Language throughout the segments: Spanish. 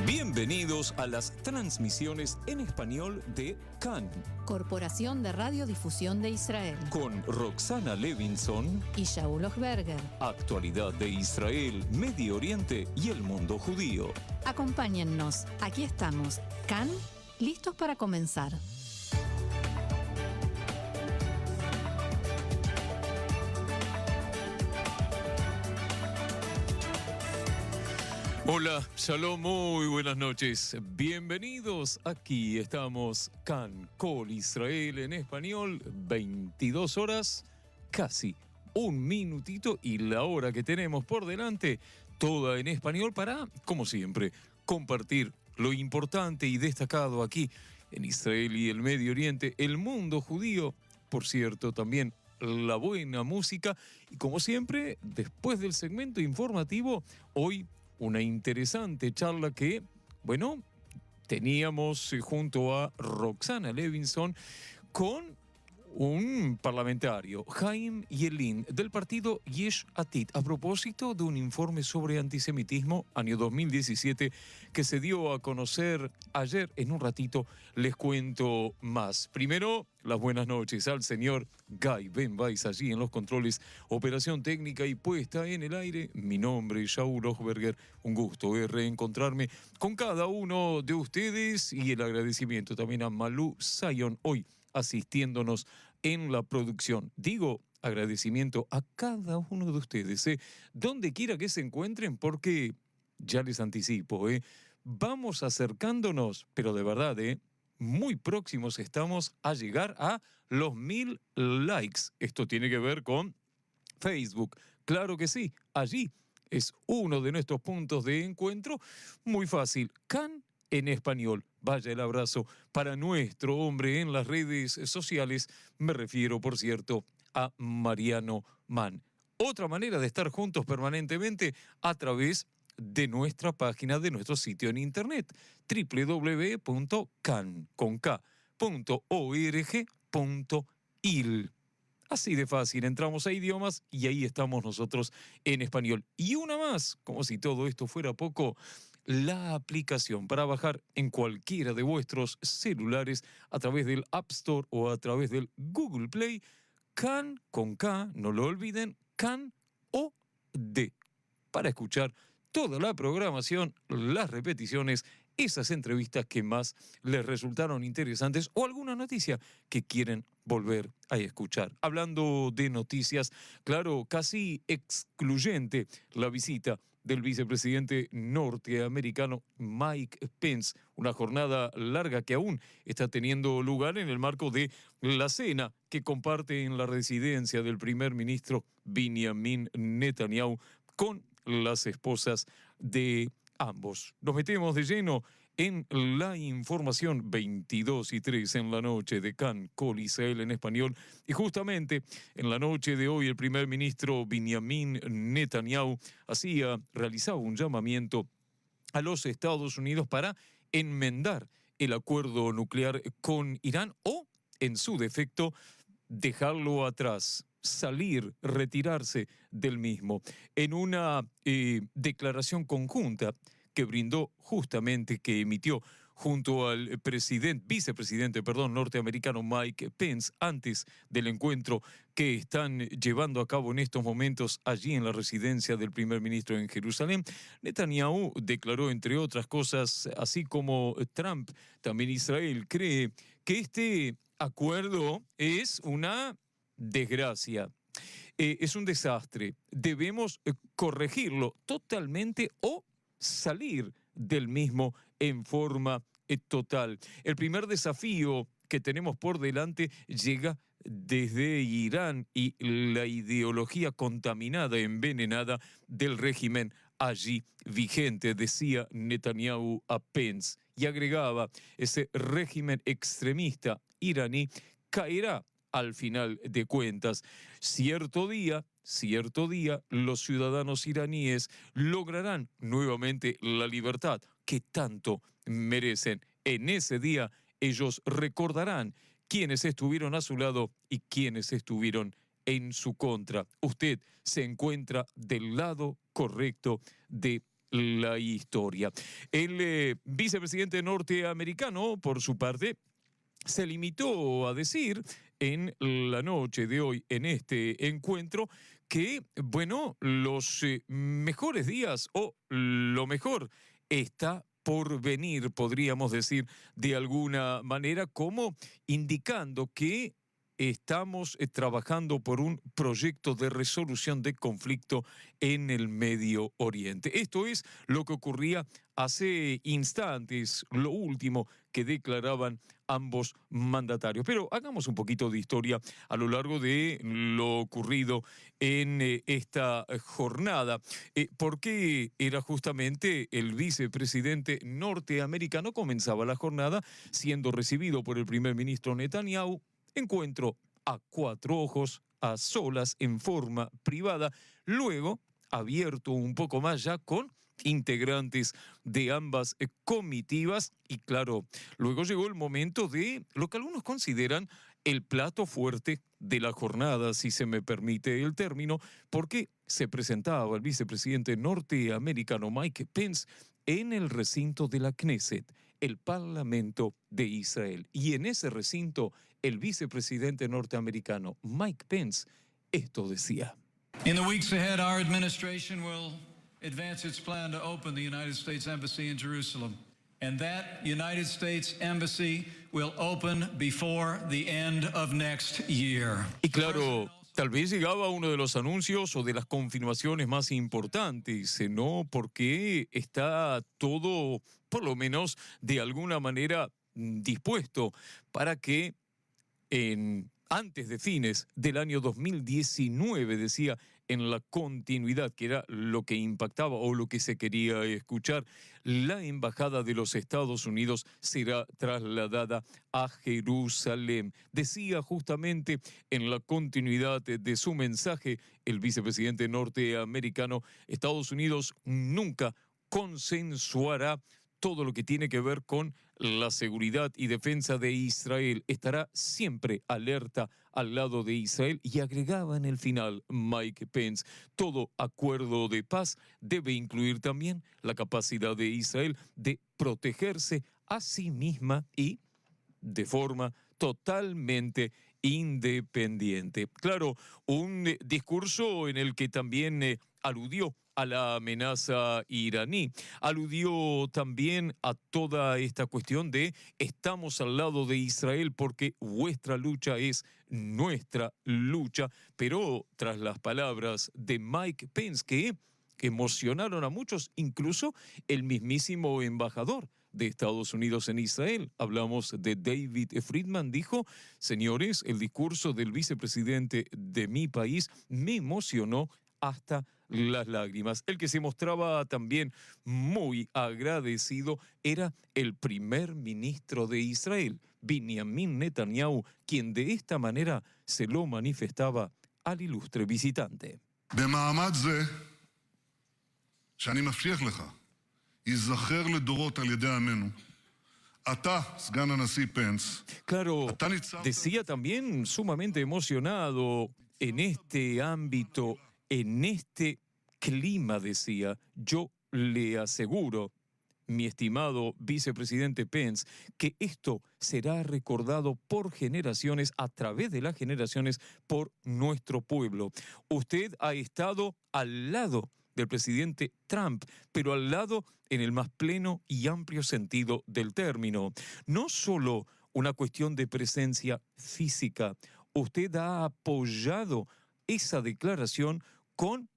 Bienvenidos a las transmisiones en español de CAN, Corporación de Radiodifusión de Israel, con Roxana Levinson y Shaul Ochberger. Actualidad de Israel, Medio Oriente y el mundo judío. Acompáñennos, aquí estamos, CAN, listos para comenzar. Hola, shalom, muy buenas noches. Bienvenidos, aquí estamos, CAN, Col Israel en español, 22 horas, casi un minutito y la hora que tenemos por delante, toda en español para, como siempre, compartir lo importante y destacado aquí en Israel y el Medio Oriente, el mundo judío, por cierto, también la buena música y como siempre, después del segmento informativo, hoy una interesante charla que, bueno, teníamos junto a Roxana Levinson con un parlamentario, Chaim Ylin, del partido Yesh Atid, a propósito de un informe sobre antisemitismo, año 2017, que se dio a conocer ayer. En un ratito les cuento más. Primero, las buenas noches al señor Guy Ben Weiss, allí en los controles, operación técnica y puesta en el aire. Mi nombre es Shaul Ochberger. Un gusto reencontrarme con cada uno de ustedes y el agradecimiento también a Malú Zion, hoy asistiéndonos en la producción. Digo agradecimiento a cada uno de ustedes, donde quiera que se encuentren, porque ya les anticipo, vamos acercándonos, pero de verdad, muy próximos estamos a llegar a los 1000 likes. Esto tiene que ver con Facebook. Claro que sí, allí es uno de nuestros puntos de encuentro. Muy fácil, CAN en español. Vaya el abrazo para nuestro hombre en las redes sociales. Me refiero, por cierto, a Mariano Mann. Otra manera de estar juntos permanentemente a través de nuestra página, de nuestro sitio en internet, www.can.org.il. Así de fácil, entramos a idiomas y ahí estamos nosotros en español. Y una más, como si todo esto fuera poco, la aplicación para bajar en cualquiera de vuestros celulares a través del App Store o a través del Google Play, CAN con K, no lo olviden, CAN o D, para escuchar toda la programación, las repeticiones, esas entrevistas que más les resultaron interesantes o alguna noticia que quieren volver a escuchar. Hablando de noticias, claro, casi excluyente la visita del vicepresidente norteamericano Mike Pence, una jornada larga que aún está teniendo lugar en el marco de la cena que comparte en la residencia del primer ministro Benjamin Netanyahu con las esposas de ambos. Nos metemos de lleno en la información. 22:03 en la noche de CAN, Col Israel en español. Y justamente en la noche de hoy el primer ministro Benjamin Netanyahu realizaba un llamamiento a los Estados Unidos para enmendar el acuerdo nuclear con Irán o, en su defecto, dejarlo atrás, salir, retirarse del mismo. En una declaración conjunta que emitió junto al vicepresidente norteamericano Mike Pence antes del encuentro que están llevando a cabo en estos momentos allí en la residencia del primer ministro en Jerusalén, Netanyahu declaró, entre otras cosas, así como Trump, también Israel cree que este acuerdo es una desgracia, es un desastre. Debemos corregirlo totalmente o salir del mismo en forma total. El primer desafío que tenemos por delante llega desde Irán y la ideología contaminada, envenenada del régimen allí vigente, decía Netanyahu a Pence, y agregaba: ese régimen extremista iraní caerá al final de cuentas. Cierto día, los ciudadanos iraníes lograrán nuevamente la libertad que tanto merecen. En ese día, ellos recordarán quiénes estuvieron a su lado y quiénes estuvieron en su contra. Usted se encuentra del lado correcto de la historia. El vicepresidente norteamericano, por su parte, se limitó a decir en la noche de hoy, en este encuentro, que, bueno, los mejores días o lo mejor está por venir, podríamos decir de alguna manera, como indicando que estamos trabajando por un proyecto de resolución de conflicto en el Medio Oriente. Esto es lo que ocurría hace instantes, lo último que declaraban ambos mandatarios. Pero hagamos un poquito de historia a lo largo de lo ocurrido en esta jornada. ¿Por qué era justamente el vicepresidente norteamericano? Comenzaba la jornada siendo recibido por el primer ministro Netanyahu. Encuentro a cuatro ojos, a solas, en forma privada, luego abierto un poco más ya con integrantes de ambas comitivas y claro, luego llegó el momento de lo que algunos consideran el plato fuerte de la jornada, si se me permite el término, porque se presentaba el vicepresidente norteamericano Mike Pence en el recinto de la Knesset, el Parlamento de Israel. Y en ese recinto, el vicepresidente norteamericano Mike Pence esto decía. In the weeks ahead, our administration will advance its plan to open the United States Embassy in Jerusalem. And that United States Embassy will open before the end of next year. Y claro, tal vez llegaba uno de los anuncios o de las confirmaciones más importantes, ¿no? Porque está todo, por lo menos de alguna manera, dispuesto para que antes de fines del año 2019, decía, en la continuidad, que era lo que impactaba o lo que se quería escuchar, la embajada de los Estados Unidos será trasladada a Jerusalén. Decía justamente en la continuidad de su mensaje el vicepresidente norteamericano, Estados Unidos nunca consensuará todo lo que tiene que ver con la seguridad y defensa de Israel. Estará siempre alerta al lado de Israel y agregaba en el final Mike Pence, todo acuerdo de paz debe incluir también la capacidad de Israel de protegerse a sí misma y de forma totalmente independiente. Claro, un discurso en el que también aludió a la amenaza iraní, aludió también a toda esta cuestión de estamos al lado de Israel porque vuestra lucha es nuestra lucha, pero tras las palabras de Mike Pence que emocionaron a muchos, incluso el mismísimo embajador de Estados Unidos en Israel. Hablamos de David Friedman, dijo, señores, el discurso del vicepresidente de mi país me emocionó hasta las lágrimas. El que se mostraba también muy agradecido era el primer ministro de Israel, Benjamin Netanyahu, quien de esta manera se lo manifestaba al ilustre visitante. במעמד זה, שאני מבטיח לך, ייזכר לדורות על ידי עמנו, אתה, סגן הנשיא פנס, Claro, אתה ניצבת... decía también sumamente emocionado en este ámbito, en este clima, decía, yo le aseguro, mi estimado vicepresidente Pence, que esto será recordado por generaciones, a través de las generaciones, por nuestro pueblo. Usted ha estado al lado del presidente Trump, pero al lado en el más pleno y amplio sentido del término. No solo una cuestión de presencia física, usted ha apoyado esa declaración con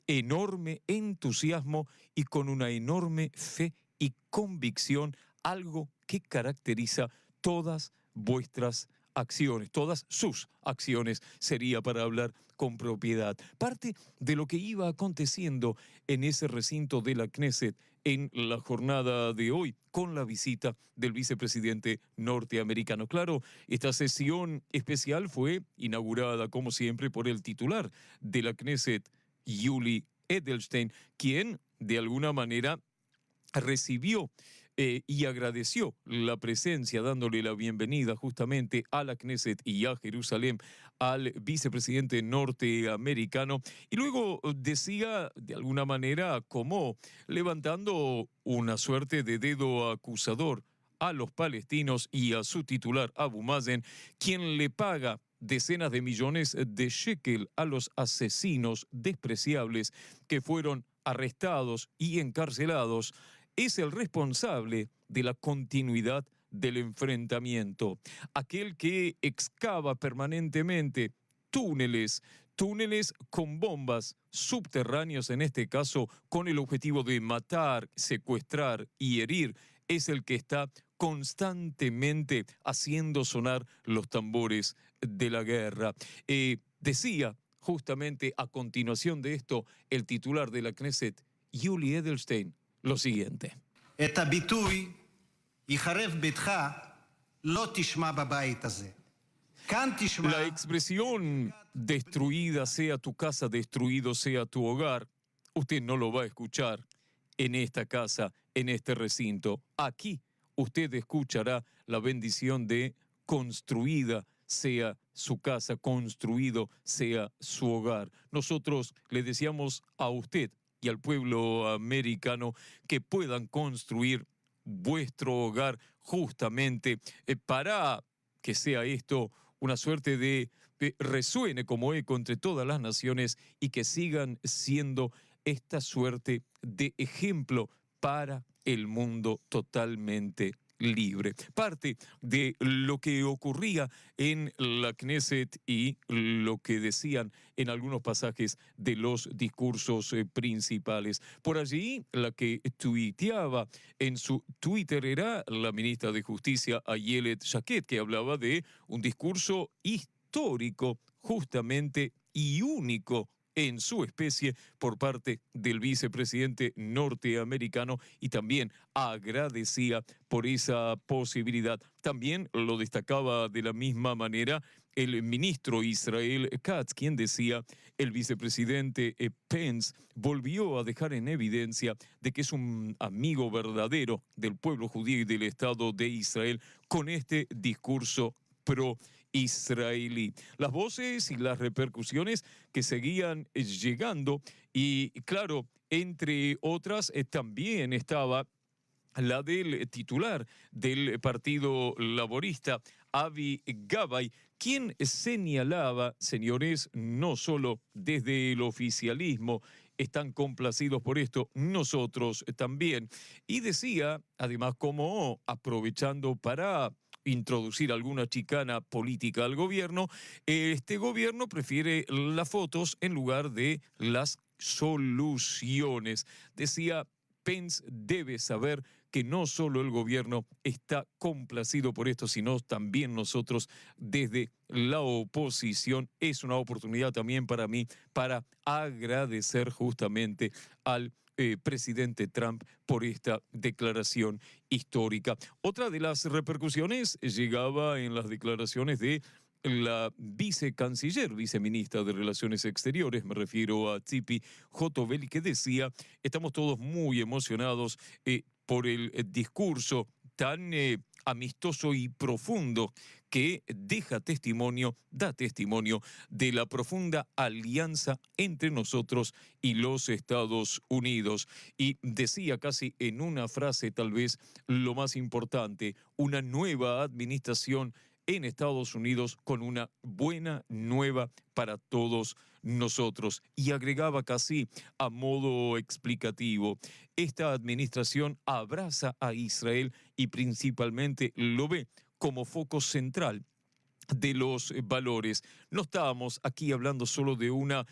enorme entusiasmo y con una enorme fe y convicción, algo que caracteriza todas vuestras acciones, todas sus acciones, sería para hablar con propiedad. Parte de lo que iba aconteciendo en ese recinto de la Knesset en la jornada de hoy, con la visita del vicepresidente norteamericano. Claro, esta sesión especial fue inaugurada, como siempre, por el titular de la Knesset, Yuli Edelstein, quien de alguna manera recibió y agradeció la presencia, dándole la bienvenida justamente a la Knesset y a Jerusalén al vicepresidente norteamericano y luego decía de alguna manera como levantando una suerte de dedo acusador a los palestinos y a su titular Abu Mazen, quien le paga decenas de millones de shekel a los asesinos despreciables que fueron arrestados y encarcelados, es el responsable de la continuidad del enfrentamiento, aquel que excava permanentemente túneles con bombas subterráneos, en este caso con el objetivo de matar, secuestrar y herir, es el que está constantemente haciendo sonar los tambores de la guerra. Decía justamente a continuación de esto el titular de la Knesset, Yuli Edelstein, lo siguiente. את הביטוי יחרב ביתך לא תשמע בבית הזה. כאן תשמע... La expresión destruida sea tu casa, destruido sea tu hogar, usted no lo va a escuchar en esta casa, en este recinto. Aquí usted escuchará la bendición de construida sea su casa, construido sea su hogar. Nosotros le deseamos a usted y al pueblo americano que puedan construir vuestro hogar justamente para que sea esto una suerte de resuene como eco entre todas las naciones y que sigan siendo esta suerte de ejemplo para el mundo totalmente libre. Parte de lo que ocurría en la Knesset y lo que decían en algunos pasajes de los discursos principales. Por allí, la que tuiteaba en su Twitter era la ministra de Justicia, Ayelet Shaked, que hablaba de un discurso histórico justamente y único en su especie por parte del vicepresidente norteamericano y también agradecía por esa posibilidad. También lo destacaba de la misma manera el ministro Israel Katz, quien decía, el vicepresidente Pence volvió a dejar en evidencia de que es un amigo verdadero del pueblo judío y del Estado de Israel con este discurso pro-israelí. Las voces y las repercusiones que seguían llegando y, claro, entre otras, también estaba la del titular del Partido Laborista, Avi Gabay, quien señalaba, señores, no solo desde el oficialismo están complacidos por esto, nosotros también. Y decía, además, como aprovechando para introducir alguna chicana política al gobierno, este gobierno prefiere las fotos en lugar de las soluciones. Decía, Pence debe saber que no solo el gobierno está complacido por esto, sino también nosotros desde la oposición. Es una oportunidad también para mí para agradecer justamente al presidente Trump por esta declaración histórica. Otra de las repercusiones llegaba en las declaraciones de la viceministra de Relaciones Exteriores, me refiero a Tzipi Hotovely, que decía, estamos todos muy emocionados por el discurso tan amistoso y profundo que da testimonio de la profunda alianza entre nosotros y los Estados Unidos. Y decía casi en una frase tal vez lo más importante, una nueva administración en Estados Unidos con una buena nueva para todos nosotros. Y agregaba casi a modo explicativo, esta administración abraza a Israel y principalmente lo ve como foco central de los valores. No estábamos aquí hablando solo de una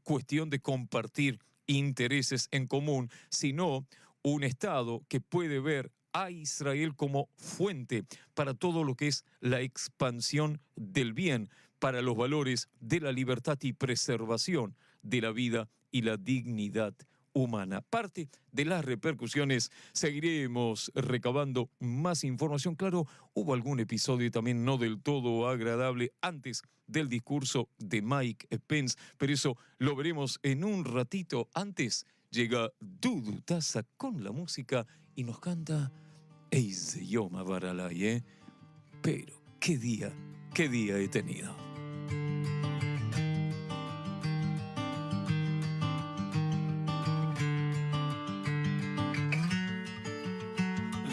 cuestión de compartir intereses en común, sino un Estado que puede ver a Israel como fuente para todo lo que es la expansión del bien, para los valores de la libertad y preservación de la vida y la dignidad humana. Parte de las repercusiones, seguiremos recabando más información. Claro, hubo algún episodio también no del todo agradable antes del discurso de Mike Pence, pero eso lo veremos en un ratito. Antes llega Dudu Taza con la música y nos canta Eize Yom Havaralai, pero qué día he tenido.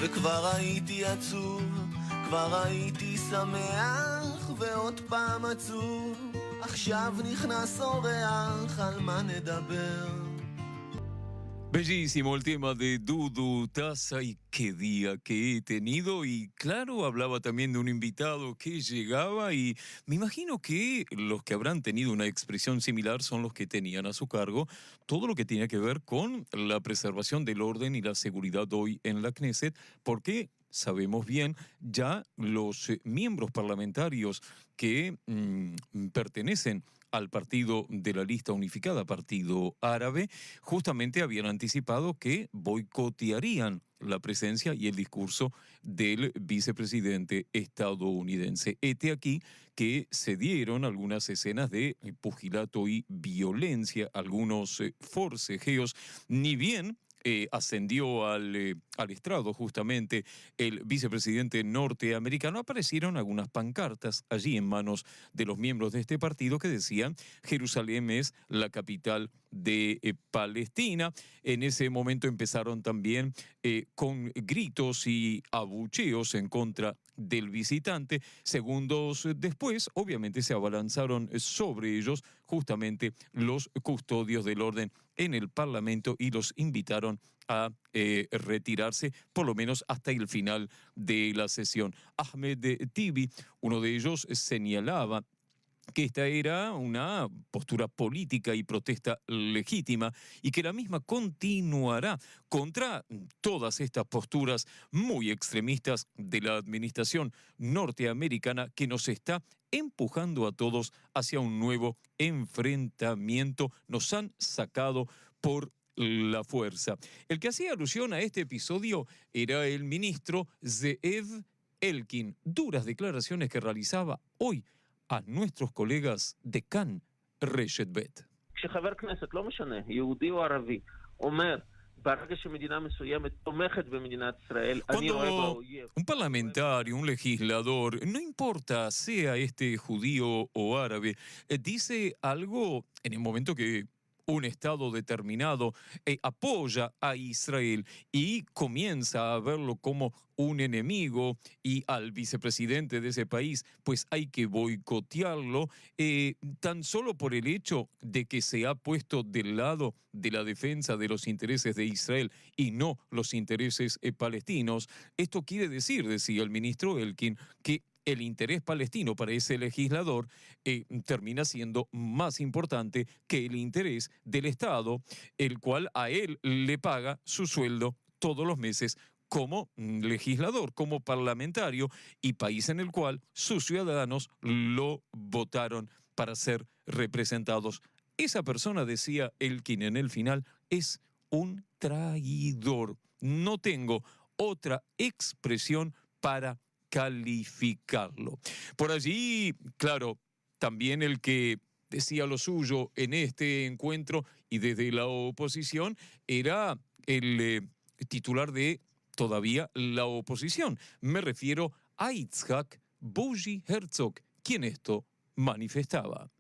וכבר הייתי עצוב, כבר הייתי שמח, ועוד פעם עצוב. עכשיו נכנס אורח, על מה נדבר? Bellísimo el tema de Dudu Taza y qué día que he tenido. Y claro, hablaba también de un invitado que llegaba y me imagino que los que habrán tenido una expresión similar son los que tenían a su cargo todo lo que tiene que ver con la preservación del orden y la seguridad hoy en la Knesset, porque sabemos bien, ya los miembros parlamentarios que pertenecen al partido de la lista unificada, Partido Árabe, justamente habían anticipado que boicotearían la presencia y el discurso del vicepresidente estadounidense. Hete aquí que se dieron algunas escenas de pugilato y violencia, algunos forcejeos, ni bien ascendió al estrado justamente el vicepresidente norteamericano, aparecieron algunas pancartas allí en manos de los miembros de este partido que decían Jerusalén es la capital de Palestina. En ese momento empezaron también con gritos y abucheos en contra del visitante. Segundos después, obviamente, se abalanzaron sobre ellos justamente los custodios del orden en el Parlamento y los invitaron a retirarse, por lo menos hasta el final de la sesión. Ahmed Tibi, uno de ellos, señalaba que esta era una postura política y protesta legítima y que la misma continuará contra todas estas posturas muy extremistas de la administración norteamericana que nos está empujando a todos hacia un nuevo enfrentamiento. Nos han sacado por la fuerza. El que hacía alusión a este episodio era el ministro Zeev Elkin. Duras declaraciones que realizaba hoy a nuestros colegas de כאן רשת ב'. כשחבר כנסת, לא משנה, יהודי או ערבי, אומר, ברגע שמדינה מסוימת תומכת במדינת ישראל, אני רואה באויב. Un parlamentario, un legislador, no importa sea este judío o árabe, dice algo en el momento que un Estado determinado apoya a Israel y comienza a verlo como un enemigo y al vicepresidente de ese país, pues hay que boicotearlo tan solo por el hecho de que se ha puesto del lado de la defensa de los intereses de Israel y no los intereses palestinos. Esto quiere decir, decía el ministro Elkin, que el interés palestino para ese legislador termina siendo más importante que el interés del Estado, el cual a él le paga su sueldo todos los meses como legislador, como parlamentario y país en el cual sus ciudadanos lo votaron para ser representados. Esa persona, decía Elkin en el final, es un traidor. No tengo otra expresión para calificarlo. Por allí, claro, también el que decía lo suyo en este encuentro y desde la oposición era el titular de todavía la oposición. Me refiero a Yitzhak Bougie Herzog, quien esto manifestaba.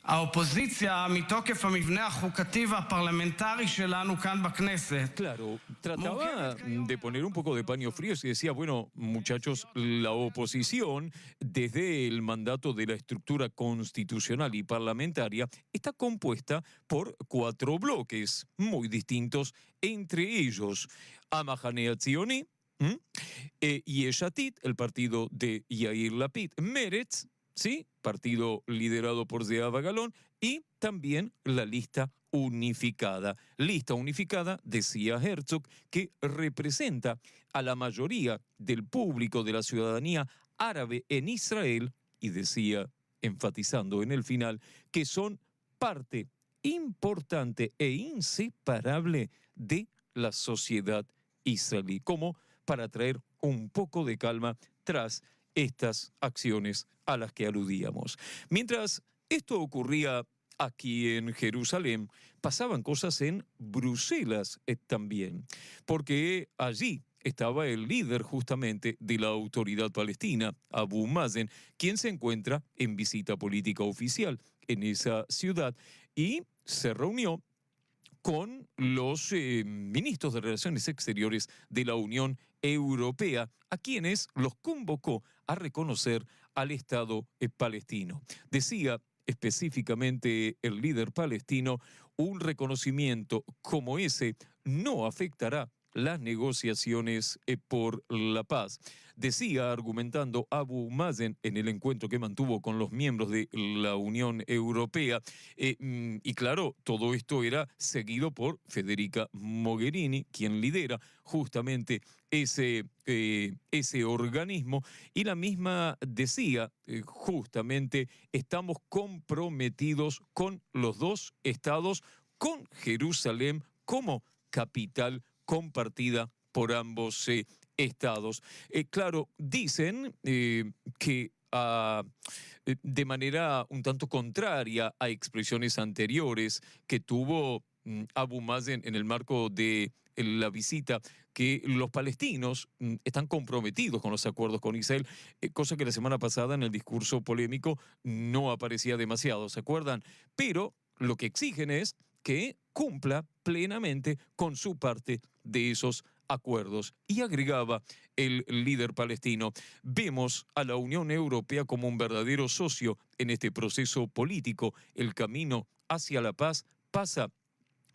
האופוזיציה, מתוקף המבנה החוקתי והפרלמנטרי שלנו כאן בכנסת. Claro, trataba de poner un poco de paño frío y decía, bueno, muchachos, la oposición, desde el mandato de la estructura constitucional y parlamentaria, está compuesta por 4 bloques muy distintos entre ellos. Amahane Hatzioni, Yesh Atid, el partido de Yair Lapid, Meretz, ¿sí? Partido liderado por Zehava Galón, y también la lista unificada. Lista unificada, decía Herzog, que representa a la mayoría del público de la ciudadanía árabe en Israel, y decía, enfatizando en el final, que son parte importante e inseparable de la sociedad israelí, como para traer un poco de calma tras estas acciones a las que aludíamos. Mientras esto ocurría aquí en Jerusalén, pasaban cosas en Bruselas también, porque allí estaba el líder justamente de la autoridad palestina, Abu Mazen, quien se encuentra en visita política oficial en esa ciudad y se reunió con los ministros de Relaciones Exteriores de la Unión Europea, a quienes los convocó a reconocer al Estado palestino. Decía específicamente el líder palestino, un reconocimiento como ese no afectará las negociaciones por la paz. Decía, argumentando Abu Mazen en el encuentro que mantuvo con los miembros de la Unión Europea, y claro, todo esto era seguido por Federica Mogherini, quien lidera justamente ese organismo, y la misma decía, justamente, estamos comprometidos con los dos estados, con Jerusalén como capital compartida por ambos estados. Claro, dicen que de manera un tanto contraria a expresiones anteriores que tuvo Abu Mazen en el marco de la visita, que los palestinos están comprometidos con los acuerdos con Israel, cosa que la semana pasada en el discurso polémico no aparecía demasiado, ¿se acuerdan? Pero lo que exigen es que cumpla plenamente con su parte de esos acuerdos. Y agregaba el líder palestino, vemos a la Unión Europea como un verdadero socio en este proceso político. El camino hacia la paz pasa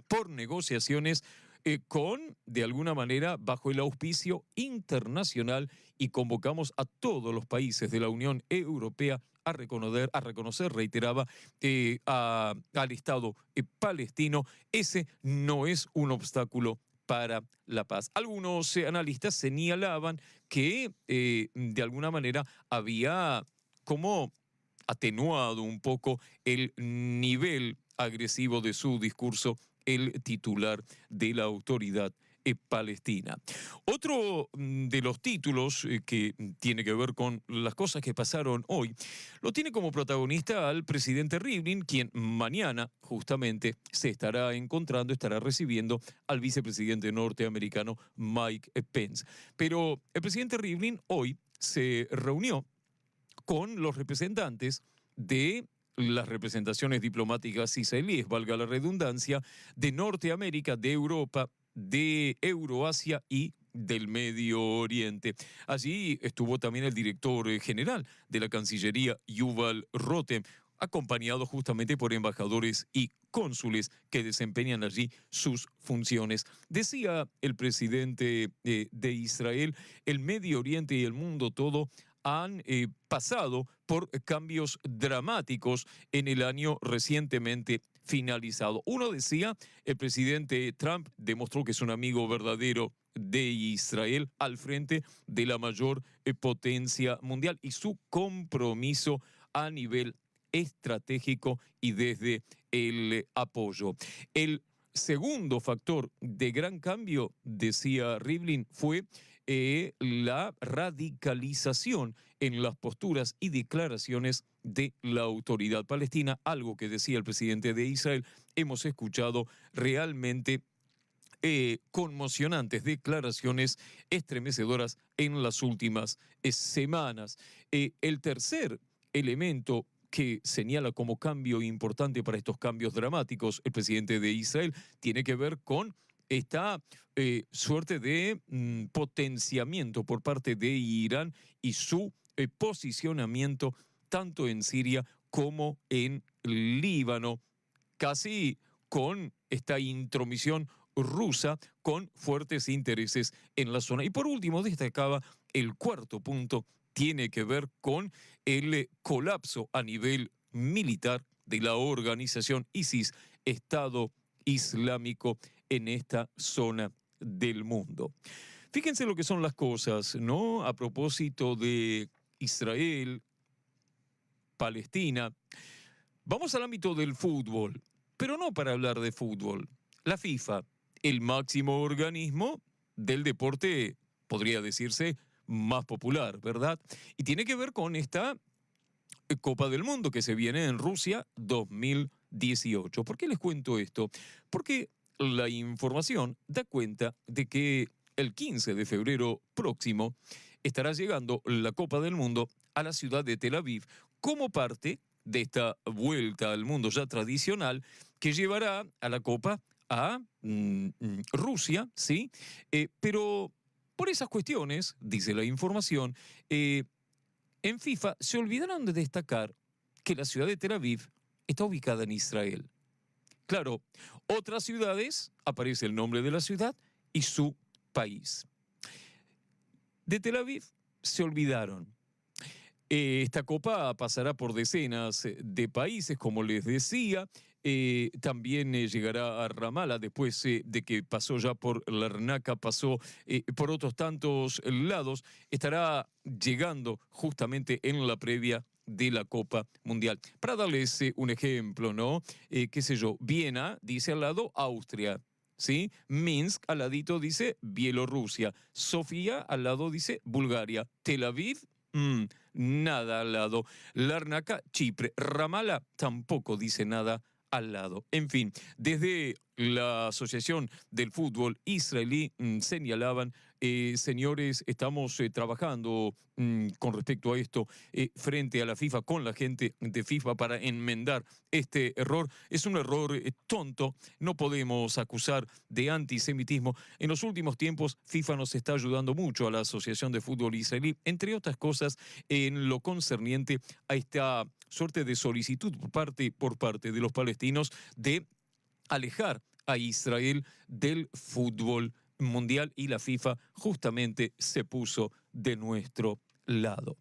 por negociaciones de alguna manera, bajo el auspicio internacional, y convocamos a todos los países de la Unión Europea a reconocer, reiteraba, al Estado palestino. Ese no es un obstáculo para la paz. Algunos analistas señalaban que de alguna manera había como atenuado un poco el nivel agresivo de su discurso el titular de la autoridad palestina. Otro de los títulos que tiene que ver con las cosas que pasaron hoy, lo tiene como protagonista al presidente Rivlin, quien mañana justamente se estará recibiendo al vicepresidente norteamericano Mike Pence. Pero el presidente Rivlin hoy se reunió con los representantes de las representaciones diplomáticas israelíes, valga la redundancia, de Norteamérica, de Europa, de Euroasia y del Medio Oriente. Allí estuvo también el director general de la Cancillería, Yuval Rotem, acompañado justamente por embajadores y cónsules que desempeñan allí sus funciones. Decía el presidente de Israel, el Medio Oriente y el mundo todo han pasado por cambios dramáticos en el año recientemente finalizado. Uno decía, el presidente Trump demostró que es un amigo verdadero de Israel al frente de la mayor potencia mundial y su compromiso a nivel estratégico y desde el apoyo. El segundo factor de gran cambio, decía Rivlin, fue la radicalización en las posturas y declaraciones de la autoridad palestina, algo que decía el presidente de Israel. Hemos escuchado realmente conmocionantes declaraciones estremecedoras en las últimas semanas. El tercer elemento que señala como cambio importante para estos cambios dramáticos el presidente de Israel tiene que ver con esta suerte de potenciamiento por parte de Irán y su posicionamiento tanto en Siria como en Líbano, casi con esta intromisión rusa con fuertes intereses en la zona. Y por último, destacaba el cuarto punto, tiene que ver con el colapso a nivel militar de la organización ISIS, Estado Islámico, en esta zona del mundo. Fíjense lo que son las cosas, ¿no? A propósito de Israel, Palestina. Vamos al ámbito del fútbol, pero no para hablar de fútbol. La FIFA, el máximo organismo del deporte, podría decirse, más popular, ¿verdad? Y tiene que ver con esta Copa del Mundo que se viene en Rusia 2018. ¿Por qué les cuento esto? Porque la información da cuenta de que el 15 de febrero próximo estará llegando la Copa del Mundo a la ciudad de Tel Aviv como parte de esta vuelta al mundo ya tradicional que llevará a la Copa a Rusia, ¿sí? Pero por esas cuestiones, dice la información, en FIFA se olvidaron de destacar que la ciudad de Tel Aviv está ubicada en Israel. Claro, otras ciudades, aparece el nombre de la ciudad y su país. De Tel Aviv se olvidaron. Esta copa pasará por decenas de países, como les decía. También llegará a Ramallah después de que pasó ya por Larnaca, pasó por otros tantos lados. Estará llegando justamente en la previa de la Copa Mundial. Para darles un ejemplo, ¿no? Qué sé yo, Viena dice al lado Austria, ¿sí? Minsk al ladito dice Bielorrusia. Sofía al lado dice Bulgaria. Tel Aviv, nada al lado. Larnaca, Chipre. Ramallah tampoco dice nada al lado. En fin, desde la Asociación del Fútbol Israelí señalaban, señores, estamos trabajando con respecto a esto frente a la FIFA, con la gente de FIFA para enmendar este error. Es un error tonto, no podemos acusar de antisemitismo. En los últimos tiempos, FIFA nos está ayudando mucho a la Asociación de Fútbol Israelí, entre otras cosas, en lo concerniente a esta suerte de solicitud por parte de los palestinos de alejar a Israel del fútbol mundial, y la FIFA justamente se puso de nuestro lado.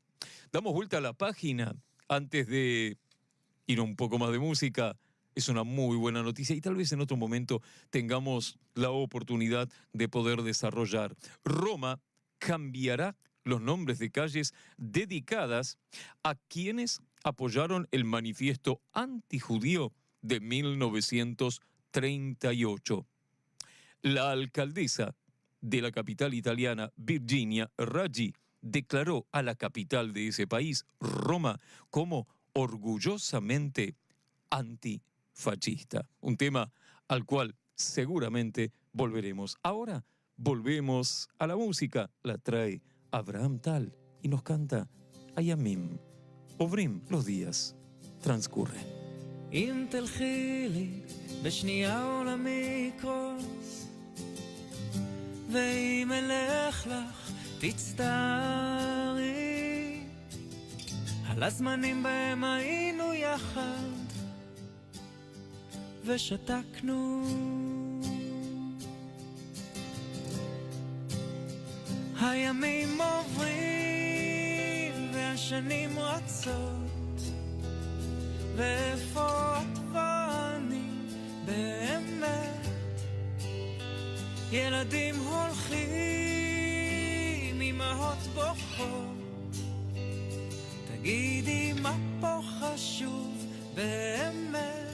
Damos vuelta a la página antes de ir a un poco más de música. Es una muy buena noticia y tal vez en otro momento tengamos la oportunidad de poder desarrollar. Roma cambiará los nombres de calles dedicadas a quienes apoyaron el manifiesto antijudío de 1938. La alcaldesa de la capital italiana, Virginia Raggi, declaró a la capital de ese país, Roma, como orgullosamente antifascista. Un tema al cual seguramente volveremos. Ahora volvemos a la música. La trae Abraham Tal y nos canta Ayamim. Obrim, los días transcurren. אם תלכי לי בשנייה עולמי יקרוס, ואם אלך לך תצטערי על הזמנים בהם היינו יחד ושתקנו. הימים עוברים והשנים רצות, ואיפה את ואני באמת? ילדים הולכים, אמהות בוכות, תגידי מה פה חשוב באמת?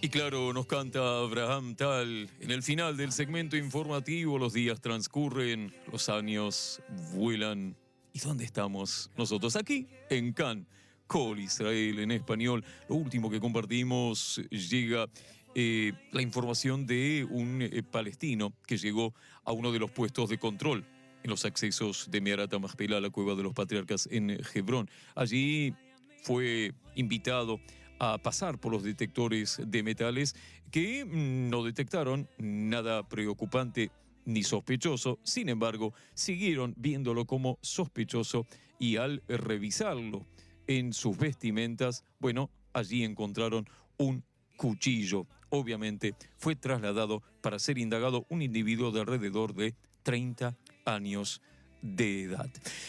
Y claro, nos canta Abraham Tal. En el final del segmento informativo, los días transcurren, los años vuelan. ¿Y dónde estamos nosotros? Aquí, en Cannes. Col Israel en español. Lo último que compartimos llega la información de un palestino que llegó a uno de los puestos de control en los accesos de Meharat HaMachpelah a la Cueva de los Patriarcas en Hebrón. Allí fue invitado a pasar por los detectores de metales que no detectaron nada preocupante ni sospechoso. Sin embargo, siguieron viéndolo como sospechoso y al revisarlo en sus vestimentas, bueno, allí encontraron un cuchillo. Obviamente fue trasladado para ser indagado un individuo de alrededor de 30 años de edad.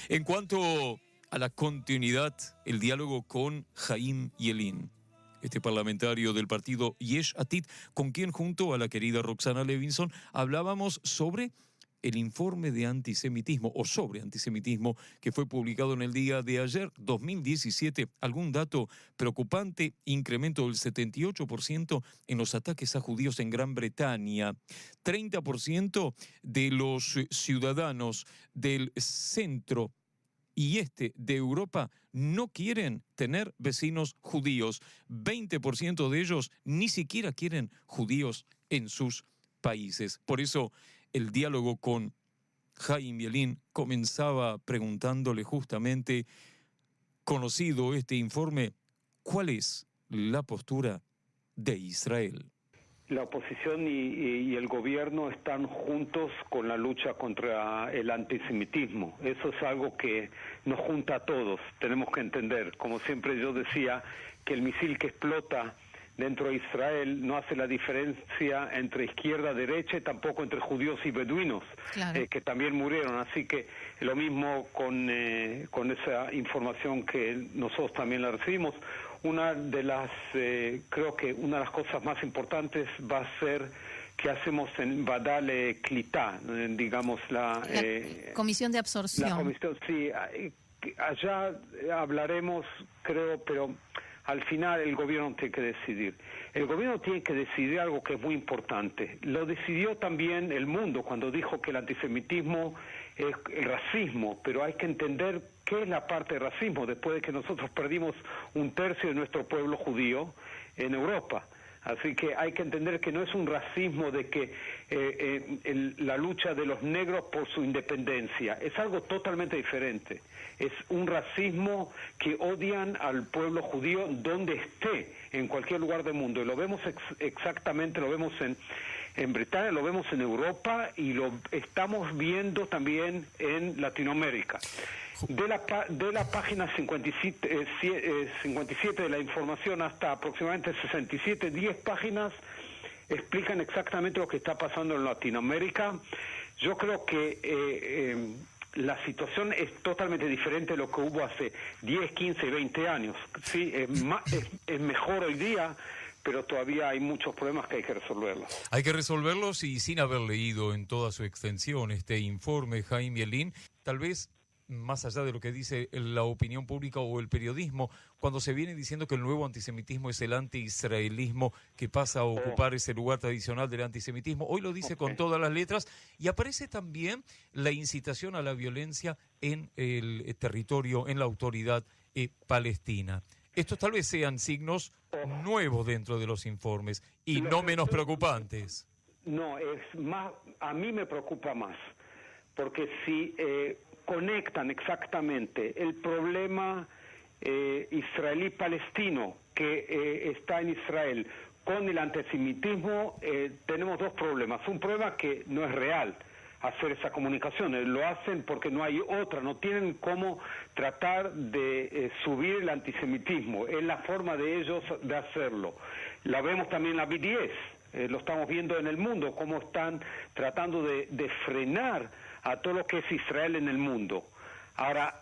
En cuanto a la continuidad, el diálogo con Haim Ylin, este parlamentario del partido Yesh Atid, con quien junto a la querida Roxana Levinson hablábamos sobre el informe de antisemitismo o sobre antisemitismo que fue publicado en el día de ayer, 2017. Algún dato preocupante: incremento del 78% en los ataques a judíos en Gran Bretaña. 30% de los ciudadanos del centro y este de Europa no quieren tener vecinos judíos. 20% de ellos ni siquiera quieren judíos en sus países. Por eso el diálogo con Haim Ylin comenzaba preguntándole justamente, conocido este informe, ¿cuál es la postura de Israel? la oposición y el gobierno están juntos con la lucha contra el antisemitismo. Eso es algo que nos junta a todos, tenemos que entender. Como siempre yo decía, que el misil que explota dentro de Israel no hace la diferencia entre izquierda, derecha y tampoco entre judíos y beduinos, Claro. que también murieron. Así que lo mismo con esa información que nosotros también la recibimos. Una de las, creo que una de las cosas más importantes va a ser que hacemos en Badale Klitá, digamos la Comisión de absorción. la comisión, sí, allá hablaremos, creo, pero al final el gobierno tiene que decidir. El gobierno tiene que decidir algo que es muy importante. Lo decidió también el mundo cuando dijo que el antisemitismo es el racismo, pero hay que entender qué es la parte de racismo después de que nosotros perdimos 1/3 de nuestro pueblo judío en Europa. Así que hay que entender que no es un racismo de que la lucha de los negros por su independencia, es algo totalmente diferente. Es un racismo que odian al pueblo judío donde esté, en cualquier lugar del mundo. Y lo vemos exactamente, lo vemos en Bretaña, lo vemos en Europa y lo estamos viendo también en Latinoamérica. De la página 57 de la información hasta aproximadamente 67, 10 páginas explican exactamente lo que está pasando en Latinoamérica. Yo creo que la situación es totalmente diferente de lo que hubo hace 10, 15, 20 años. Sí, es mejor hoy día, pero todavía hay muchos problemas que hay que resolverlos. Hay que resolverlos y sin haber leído en toda su extensión este informe, Jaime Yelin, tal vez más allá de lo que dice la opinión pública o el periodismo, cuando se viene diciendo que el nuevo antisemitismo es el anti-israelismo que pasa a ocupar ese lugar tradicional del antisemitismo, hoy lo dice con todas las letras, y aparece también la incitación a la violencia en el territorio, en la autoridad palestina. Estos tal vez sean signos nuevos dentro de los informes y no menos preocupantes. No, es más, a mí me preocupa más, porque si conectan exactamente el problema israelí-palestino que está en Israel con el antisemitismo, tenemos dos problemas. Un problema que no es real hacer esa comunicación, lo hacen porque no hay otra, no tienen cómo tratar de subir el antisemitismo, es la forma de ellos de hacerlo. La vemos también en la BDS, lo estamos viendo en el mundo, cómo están tratando de frenar a todo lo que es Israel en el mundo. Ahora,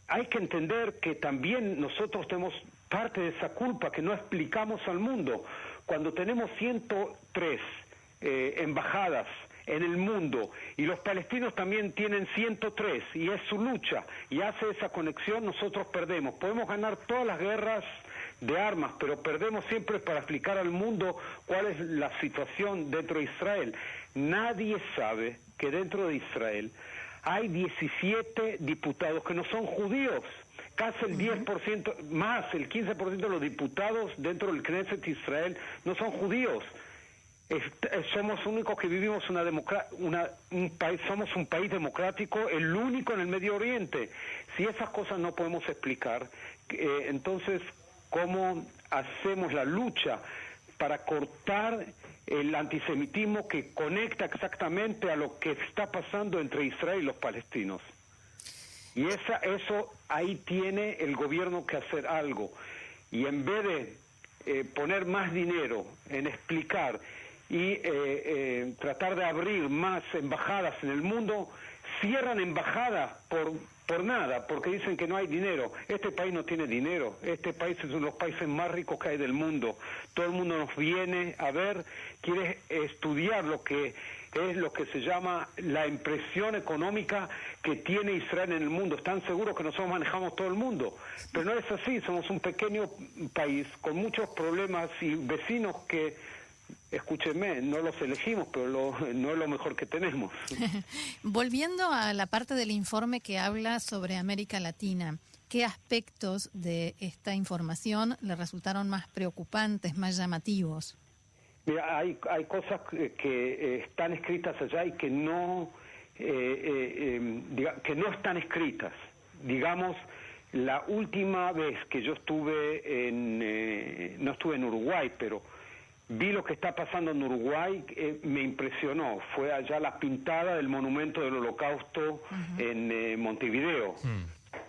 hay que entender que también nosotros tenemos parte de esa culpa que no explicamos al mundo. Cuando tenemos 103 embajadas en el mundo y los palestinos también tienen 103 y es su lucha y hace esa conexión, nosotros perdemos. Podemos ganar todas las guerras de armas, pero perdemos siempre para explicar al mundo cuál es la situación dentro de Israel. Nadie sabe que dentro de Israel hay 17 diputados que no son judíos. Casi el 10%, más el 15% de los diputados dentro del Knesset de Israel no son judíos. Somos únicos que vivimos somos un país democrático, el único en el Medio Oriente. Si esas cosas no podemos explicar, entonces, ¿cómo hacemos la lucha para cortar el antisemitismo que conecta exactamente a lo que está pasando entre Israel y los palestinos? Y eso ahí tiene el gobierno que hacer algo. Y en vez de poner más dinero en explicar y tratar de abrir más embajadas en el mundo, cierran embajadas por nada, porque dicen que no hay dinero. Este país no tiene dinero, este país es uno de los países más ricos que hay del mundo. Todo el mundo nos viene a ver, quiere estudiar lo que es lo que se llama la impresión económica que tiene Israel en el mundo. Están seguros que nosotros manejamos todo el mundo, pero no es así. Somos un pequeño país con muchos problemas y vecinos que, escúchenme, no los elegimos, pero no es lo mejor que tenemos. Volviendo a la parte del informe que habla sobre América Latina, ¿qué aspectos de esta información le resultaron más preocupantes, más llamativos? Mira, hay cosas que están escritas allá y que no están escritas. Digamos, la última vez que yo estuve no estuve en Uruguay, pero vi lo que está pasando en Uruguay, me impresionó. Fue allá la pintada del monumento del Holocausto en Montevideo,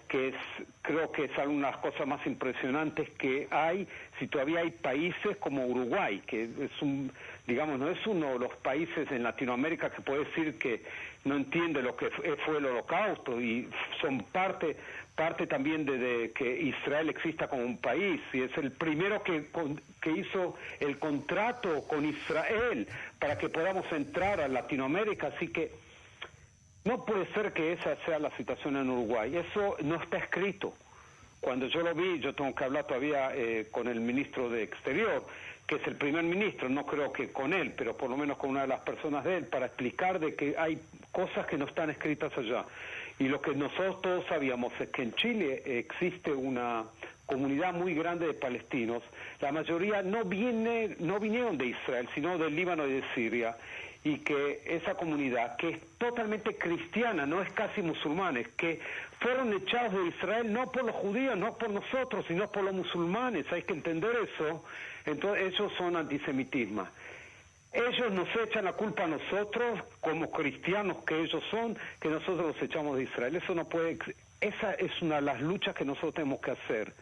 que creo que es una de las cosas más impresionantes que hay, si todavía hay países como Uruguay, que es no es uno de los países en Latinoamérica que puede decir que no entiende lo que fue el Holocausto, y son parte también de que Israel exista como un país, y es el primero que hizo el contrato con Israel para que podamos entrar a Latinoamérica, así que no puede ser que esa sea la situación en Uruguay. Eso no está escrito. Cuando yo lo vi, yo tengo que hablar todavía con el ministro de Exterior, que es el primer ministro, no creo que con él, pero por lo menos con una de las personas de él, para explicar de que hay cosas que no están escritas allá. Y lo que nosotros todos sabíamos es que en Chile existe una comunidad muy grande de palestinos. La mayoría no vinieron de Israel, sino del Líbano y de Siria. Y que esa comunidad, que es totalmente cristiana, no es casi musulmanes, que fueron echados de Israel no por los judíos, no por nosotros, sino por los musulmanes. Hay que entender eso. Entonces ellos son antisemitismo. Ellos nos echan la culpa a nosotros, como cristianos que ellos son, que nosotros los echamos de Israel. Eso no puede. Esa es una de las luchas que nosotros tenemos que hacer.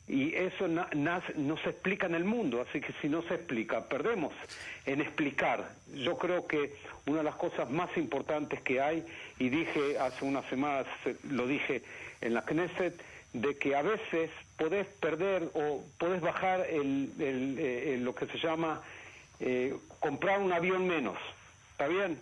Y eso no se explica en el mundo, así que si no se explica, perdemos en explicar. Yo creo que una de las cosas más importantes que hay, y dije hace unas semanas, lo dije en la Knesset, de que a veces podés perder o podés bajar lo que se llama comprar un avión menos, ¿está bien?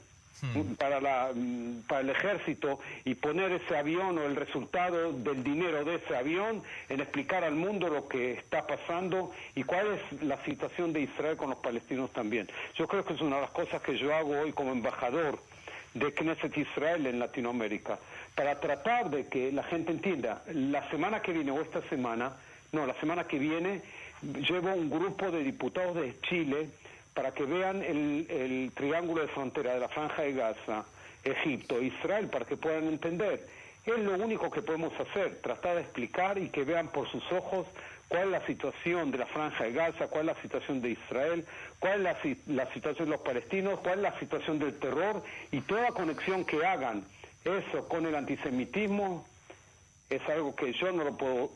Para el ejército, y poner ese avión o el resultado del dinero de ese avión en explicar al mundo lo que está pasando y cuál es la situación de Israel con los palestinos también. Yo creo que es una de las cosas que yo hago hoy como embajador de Knesset Israel en Latinoamérica, para tratar de que la gente entienda. La semana que viene la semana que viene llevo un grupo de diputados de Chile para que vean el triángulo de frontera de la Franja de Gaza, Egipto, Israel, para que puedan entender. Es lo único que podemos hacer, tratar de explicar y que vean por sus ojos cuál es la situación de la Franja de Gaza, cuál es la situación de Israel, cuál es la situación de los palestinos, cuál es la situación del terror, y toda conexión que hagan eso con el antisemitismo es algo que yo no lo puedo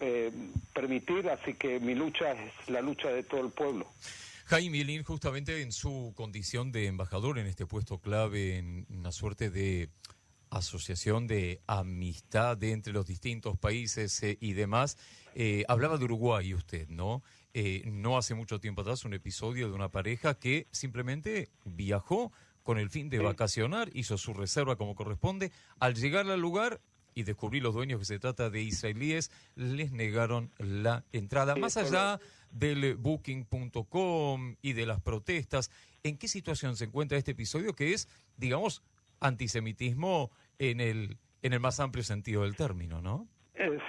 permitir, así que mi lucha es la lucha de todo el pueblo. Jaime Elín, justamente en su condición de embajador en este puesto clave, en una suerte de asociación de amistad entre los distintos países y demás, hablaba de Uruguay usted, ¿no? No hace mucho tiempo atrás un episodio de una pareja que simplemente viajó con el fin de vacacionar, hizo su reserva como corresponde, al llegar al lugar y descubrir los dueños que se trata de israelíes, les negaron la entrada. Más allá del Booking.com y de las protestas, ¿en qué situación se encuentra este episodio que es, digamos, antisemitismo en el más amplio sentido del término, ¿no?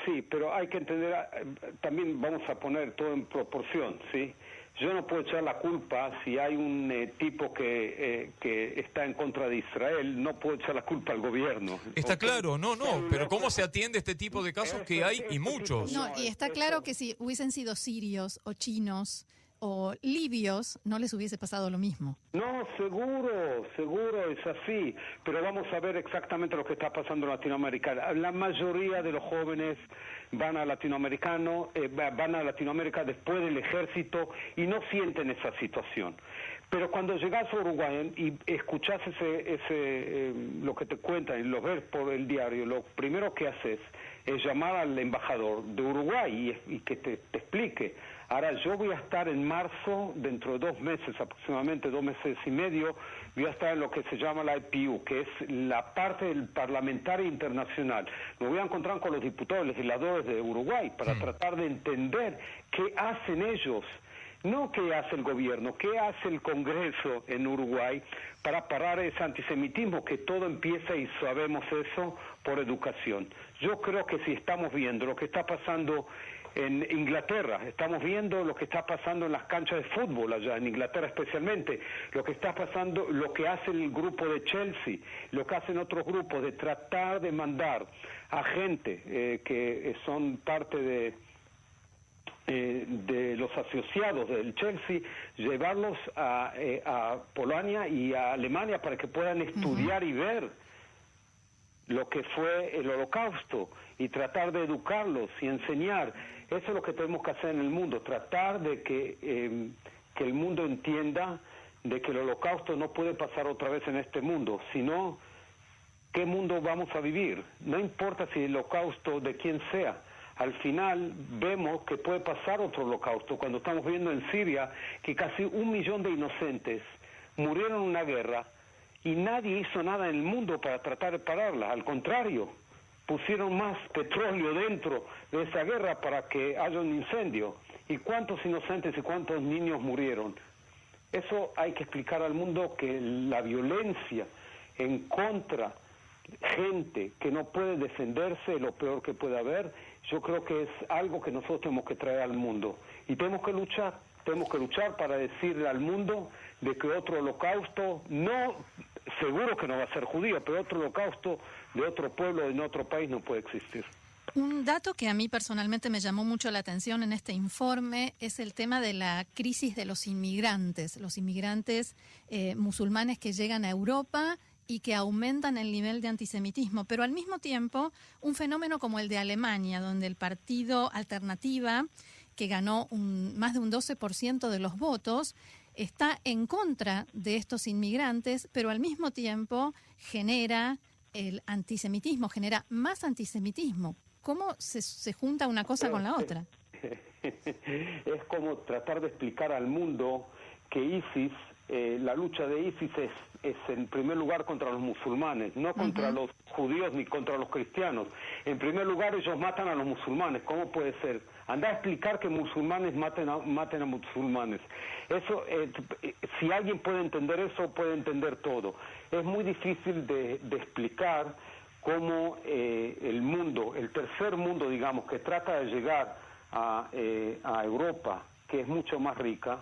Sí, pero hay que entender, también vamos a poner todo en proporción, ¿sí? Yo no puedo echar la culpa si hay un tipo que está en contra de Israel, no puedo echar la culpa al gobierno. Está claro, no, pero ¿cómo se atiende este tipo de casos que hay y muchos? No, y está claro que si hubiesen sido sirios o chinos o libios, no les hubiese pasado lo mismo. No, seguro es así, pero vamos a ver exactamente lo que está pasando en Latinoamérica. La mayoría de los jóvenes van a Latinoamérica después del ejército y no sienten esa situación. Pero cuando llegas a Uruguay y escuchás lo que te cuentan y lo ves por el diario, lo primero que haces es llamar al embajador de Uruguay y que te explique. Ahora, yo voy a estar en marzo, dentro de 2 meses, aproximadamente 2 meses y medio, voy a estar en lo que se llama la IPU, que es la parte del parlamentario internacional. Me voy a encontrar con los diputados, legisladores de Uruguay, para tratar de entender qué hacen ellos, no qué hace el gobierno, qué hace el Congreso en Uruguay para parar ese antisemitismo, que todo empieza, y sabemos eso, por educación. Yo creo que si estamos viendo lo que está pasando en Inglaterra, estamos viendo lo que está pasando en las canchas de fútbol allá, en Inglaterra especialmente, lo que está pasando, lo que hace el grupo de Chelsea, lo que hacen otros grupos, de tratar de mandar a gente que son parte de los asociados del Chelsea, llevarlos a Polonia y a Alemania para que puedan estudiar y ver lo que fue el Holocausto y tratar de educarlos y enseñar. Eso es lo que tenemos que hacer en el mundo, tratar de que el mundo entienda de que el Holocausto no puede pasar otra vez en este mundo, sino ¿qué mundo vamos a vivir? No importa si el Holocausto de quien sea. Al final vemos que puede pasar otro holocausto. Cuando estamos viendo en Siria que casi 1 millón de inocentes murieron en una guerra y nadie hizo nada en el mundo para tratar de pararla. Al contrario, pusieron más petróleo dentro de esa guerra para que haya un incendio. ¿Y cuántos inocentes y cuántos niños murieron? Eso hay que explicar al mundo, que la violencia en contra gente que no puede defenderse es lo peor que puede haber. Yo creo que es algo que nosotros tenemos que traer al mundo y tenemos que luchar para decirle al mundo de que otro holocausto, no, seguro que no va a ser judío, pero otro holocausto de otro pueblo, en otro país, no puede existir. Un dato que a mí personalmente me llamó mucho la atención en este informe es el tema de la crisis de los inmigrantes musulmanes que llegan a Europa y que aumentan el nivel de antisemitismo, pero al mismo tiempo un fenómeno como el de Alemania, donde el partido Alternativa, que ganó más de un 12% de los votos, está en contra de estos inmigrantes, pero al mismo tiempo genera el antisemitismo, genera más antisemitismo. ¿Cómo se junta una cosa con la otra? Es como tratar de explicar al mundo que ISIS, la lucha de ISIS es en primer lugar contra los musulmanes, no contra los judíos ni contra los cristianos. En primer lugar ellos matan a los musulmanes. ¿Cómo puede ser? Anda a explicar que musulmanes maten a musulmanes. Eso, si alguien puede entender eso, puede entender todo. Es muy difícil de explicar cómo el mundo, el tercer mundo, digamos, que trata de llegar a Europa, que es mucho más rica,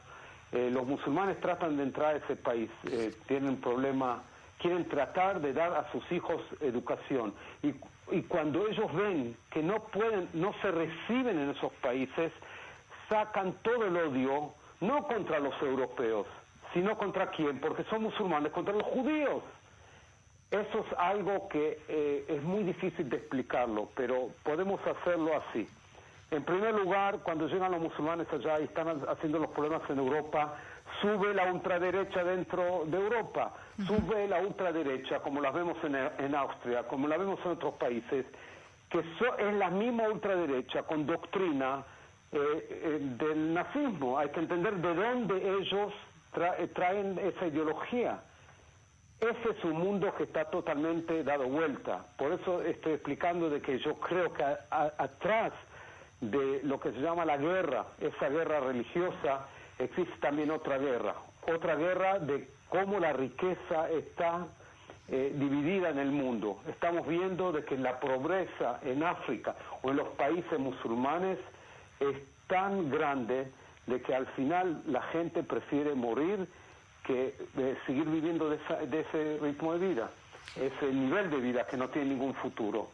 los musulmanes tratan de entrar a ese país, tienen un problema, quieren tratar de dar a sus hijos educación y cuando ellos ven que no se reciben en esos países, sacan todo el odio, no contra los europeos, sino contra quién, porque son musulmanes, contra los judíos. Eso es algo que es muy difícil de explicarlo, pero podemos hacerlo así. En primer lugar, cuando llegan los musulmanes allá y están haciendo los problemas en Europa, sube la ultraderecha dentro de Europa, sube la ultraderecha, como la vemos en Austria, como la vemos en otros países, que es la misma ultraderecha con doctrina del nazismo. Hay que entender de dónde ellos traen esa ideología. Ese es un mundo que está totalmente dado vuelta. Por eso estoy explicando de que yo creo que atrás de lo que se llama la guerra, esa guerra religiosa, existe también otra guerra de cómo la riqueza está dividida en el mundo. Estamos viendo de que la pobreza en África o en los países musulmanes es tan grande de que al final la gente prefiere morir que seguir viviendo de ese ritmo de vida, ese nivel de vida que no tiene ningún futuro.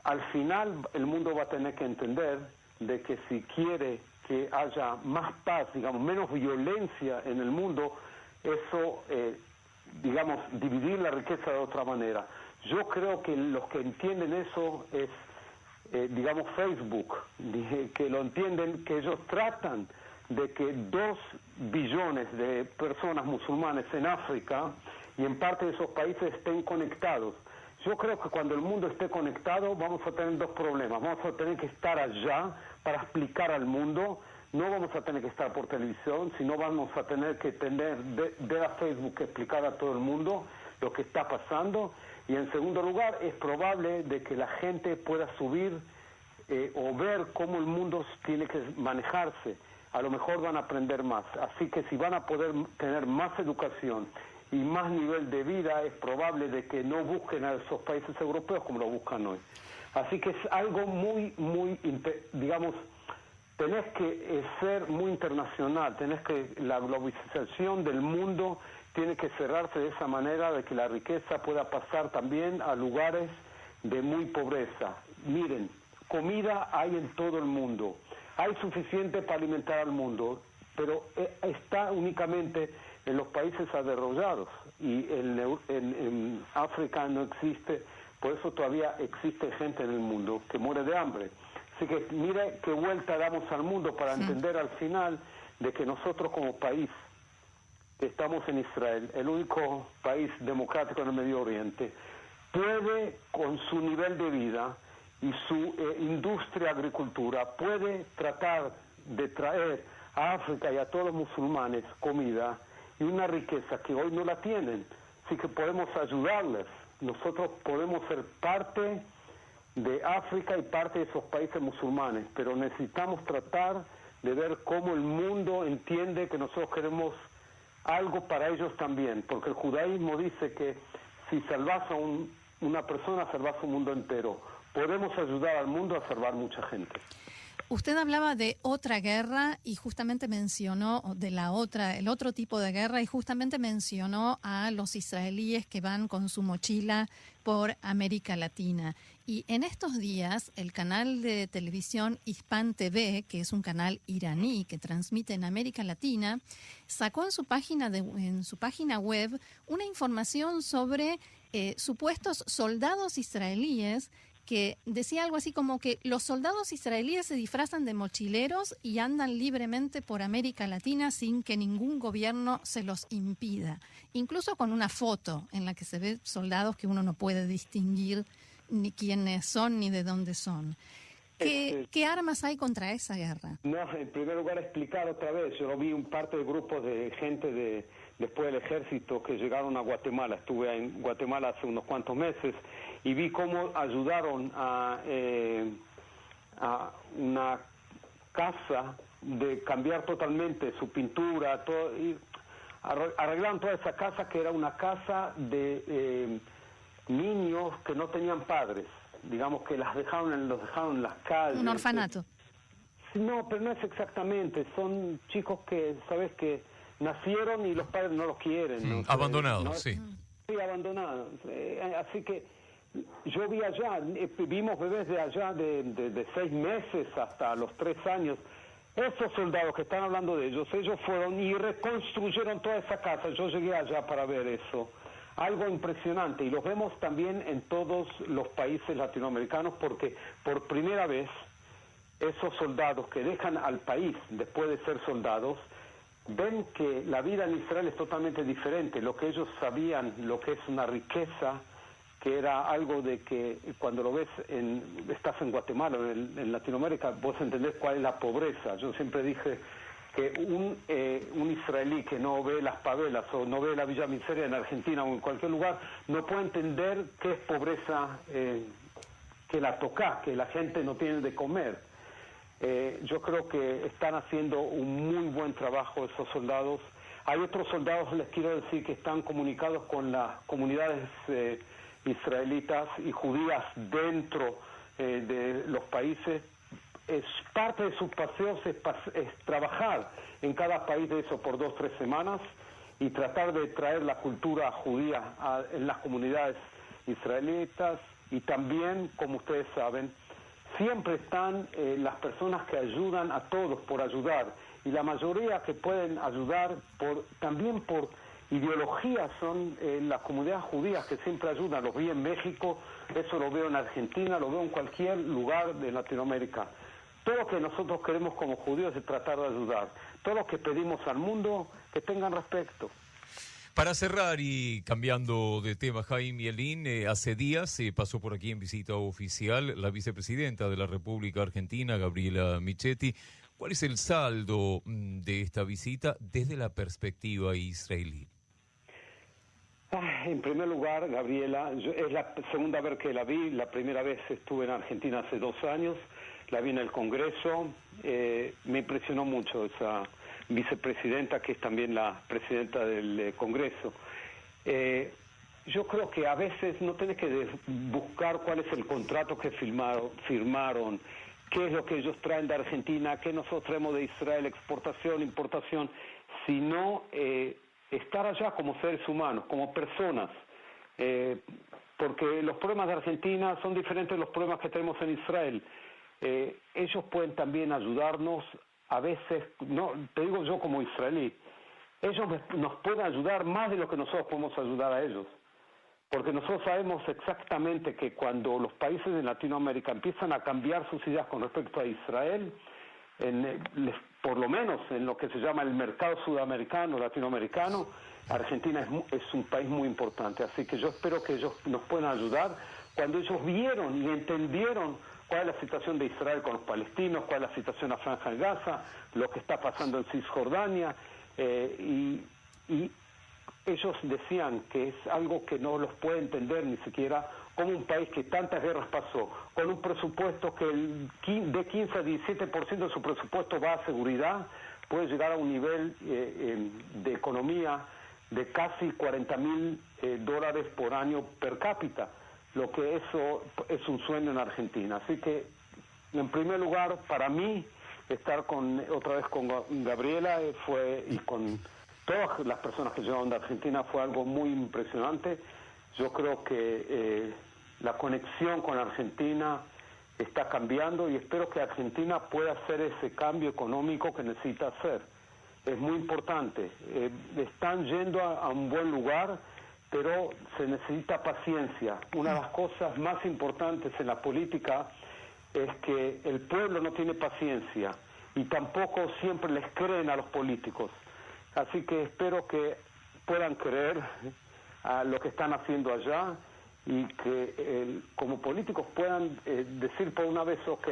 Al final el mundo va a tener que entender de que si quiere que haya más paz, digamos, menos violencia en el mundo, eso, digamos, dividir la riqueza de otra manera. Yo creo que los que entienden eso es, digamos, Facebook, que lo entienden, que ellos tratan de que 2 billones de personas musulmanes en África y en parte de esos países estén conectados. Yo creo que cuando el mundo esté conectado vamos a tener 2 problemas. Vamos a tener que estar allá para explicar al mundo, no vamos a tener que estar por televisión, sino vamos a tener que ver a Facebook que explicar a todo el mundo lo que está pasando. Y en segundo lugar, es probable de que la gente pueda subir o ver cómo el mundo tiene que manejarse. A lo mejor van a aprender más. Así que si van a poder tener más educación y más nivel de vida, es probable de que no busquen a esos países europeos como lo buscan hoy. Así que es algo muy, digamos, tenés que ser muy internacional, la globalización del mundo tiene que cerrarse de esa manera de que la riqueza pueda pasar también a lugares de muy pobreza. Miren, comida hay en todo el mundo. hay suficiente para alimentar al mundo, pero está únicamente en los países desarrollados y en África no existe, por eso todavía existe gente en el mundo que muere de hambre. Así que mire qué vuelta damos al mundo para entender al final de que nosotros como país que estamos en Israel, el único país democrático en el Medio Oriente, puede con su nivel de vida y su industria agricultura, puede tratar de traer a África y a todos los musulmanes comida y una riqueza que hoy no la tienen. Así que podemos ayudarles. Nosotros podemos ser parte de África y parte de esos países musulmanes, pero necesitamos tratar de ver cómo el mundo entiende que nosotros queremos algo para ellos también, porque el judaísmo dice que si salvas a una persona, salvas un mundo entero. Podemos ayudar al mundo a salvar mucha gente. Usted hablaba de otra guerra y justamente mencionó el otro tipo de guerra y justamente mencionó a los israelíes que van con su mochila por América Latina. Y en estos días el canal de televisión Hispan TV, que es un canal iraní que transmite en América Latina, sacó en su página web una información sobre supuestos soldados israelíes que decía algo así como que los soldados israelíes se disfrazan de mochileros y andan libremente por América Latina sin que ningún gobierno se los impida. Incluso con una foto en la que se ve soldados que uno no puede distinguir ni quiénes son ni de dónde son. ¿Qué armas hay contra esa guerra? No, en primer lugar explicar otra vez. Yo vi un parte de grupos de gente después del ejército que llegaron a Guatemala. Estuve en Guatemala hace unos cuantos meses y vi cómo ayudaron a una casa de cambiar totalmente su pintura, todo, y arreglaron toda esa casa que era una casa de niños que no tenían padres, digamos que los dejaron en las calles. Un orfanato. No, pero no es exactamente, son chicos que, sabes, que nacieron y los padres no los quieren. ¿no? Abandonados, ¿no? sí. Sí, abandonados. Así que yo vi allá, vimos bebés de allá de 6 meses hasta los 3 años. Esos soldados que están hablando de ellos fueron y reconstruyeron toda esa casa. Yo llegué allá para ver eso. Algo impresionante. Y los vemos también en todos los países latinoamericanos porque por primera vez esos soldados que dejan al país después de ser soldados ven que la vida en Israel es totalmente diferente. Lo que ellos sabían, lo que es una riqueza, que era algo de que cuando lo ves, estás en Guatemala, en Latinoamérica, vos entendés cuál es la pobreza. Yo siempre dije que un israelí que no ve las favelas o no ve la Villa Miseria en Argentina o en cualquier lugar, no puede entender qué es pobreza que la toca, que la gente no tiene de comer. Yo creo que están haciendo un muy buen trabajo esos soldados. Hay otros soldados, les quiero decir, que están comunicados con las comunidades israelitas y judías dentro de los países. Es parte de sus paseos es trabajar en cada país de eso por 2 o 3 semanas y tratar de traer la cultura judía en las comunidades israelitas. Y también, como ustedes saben, siempre están las personas que ayudan a todos por ayudar, y la mayoría que pueden ayudar también por ideología son las comunidades judías que siempre ayudan. Los vi en México, eso lo veo en Argentina, lo veo en cualquier lugar de Latinoamérica. Todo lo que nosotros queremos como judíos es tratar de ayudar. Todo lo que pedimos al mundo, que tengan respeto. Para cerrar y cambiando de tema, Jaime Mielin, hace días pasó por aquí en visita oficial la vicepresidenta de la República Argentina, Gabriela Michetti. ¿Cuál es el saldo de esta visita desde la perspectiva israelí? En primer lugar, Gabriela, es la segunda vez que la vi. La primera vez estuve en Argentina hace 2 años, la vi en el Congreso. Me impresionó mucho esa vicepresidenta, que es también la presidenta del Congreso. Yo creo que a veces no tenés que buscar cuál es el contrato que firmaron, qué es lo que ellos traen de Argentina, qué nosotros traemos de Israel, exportación, importación, sino estar allá como seres humanos, como personas, porque los problemas de Argentina son diferentes de los problemas que tenemos en Israel. ellos pueden también ayudarnos, a veces, no te digo yo como israelí, ellos nos pueden ayudar más de lo que nosotros podemos ayudar a ellos. Porque nosotros sabemos exactamente que cuando los países de Latinoamérica empiezan a cambiar sus ideas con respecto a Israel, por lo menos en lo que se llama el mercado sudamericano, latinoamericano, Argentina es un país muy importante. Así que yo espero que ellos nos puedan ayudar. Cuando ellos vieron y entendieron cuál es la situación de Israel con los palestinos, cuál es la situación en la Franja de Gaza, lo que está pasando en Cisjordania, y ellos decían que es algo que no los puede entender ni siquiera como un país que tantas guerras pasó, con un presupuesto que de 15 a 17% de su presupuesto va a seguridad, puede llegar a un nivel de economía de casi $40.000 por año per cápita, lo que eso es un sueño en Argentina. Así que, en primer lugar, para mí, estar otra vez con Gabriela y con todas las personas que llegaron de Argentina fue algo muy impresionante. Yo creo que la conexión con Argentina está cambiando y espero que Argentina pueda hacer ese cambio económico que necesita hacer. Es muy importante. Están yendo a un buen lugar, pero se necesita paciencia. Una de las cosas más importantes en la política es que el pueblo no tiene paciencia y tampoco siempre les creen a los políticos. Así que espero que puedan creer a lo que están haciendo allá y que como políticos puedan decir por una vez, ok,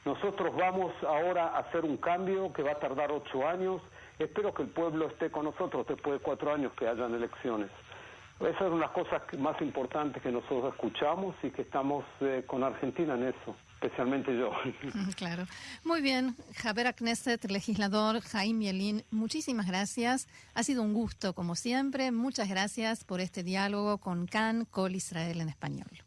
nosotros vamos ahora a hacer un cambio que va a tardar 8 años, espero que el pueblo esté con nosotros después de 4 años que hayan elecciones. Esa es una de las cosas más importantes que nosotros escuchamos y que estamos con Argentina en eso, especialmente yo. Claro. Muy bien, Jaber Knesset, legislador Haim Ylin, muchísimas gracias. Ha sido un gusto, como siempre. Muchas gracias por este diálogo con Kan Kol Israel en español.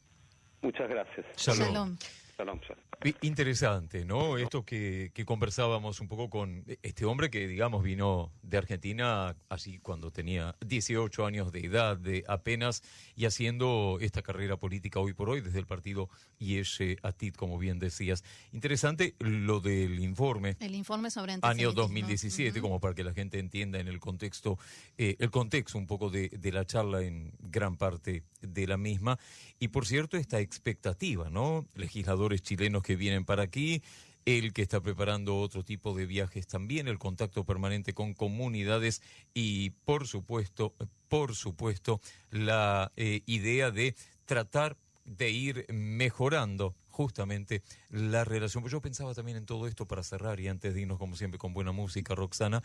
Muchas gracias. Shalom. Shalom, shalom. Interesante, ¿no? Esto que conversábamos un poco con este hombre que, digamos, vino de Argentina así cuando tenía 18 años de edad, de apenas, y haciendo esta carrera política hoy por hoy desde el partido Yesh Atid, como bien decías. Interesante lo del informe. El informe sobre antisemitismo. Año 2017, como para que la gente entienda en el contexto un poco de la charla en gran parte de la misma. Y por cierto, esta expectativa, ¿no? Legisladores chilenos que vienen para aquí, el que está preparando otro tipo de viajes también, el contacto permanente con comunidades y, por supuesto, la idea de tratar de ir mejorando justamente la relación. Pues yo pensaba también en todo esto para cerrar y antes de irnos, como siempre, con buena música, Roxana,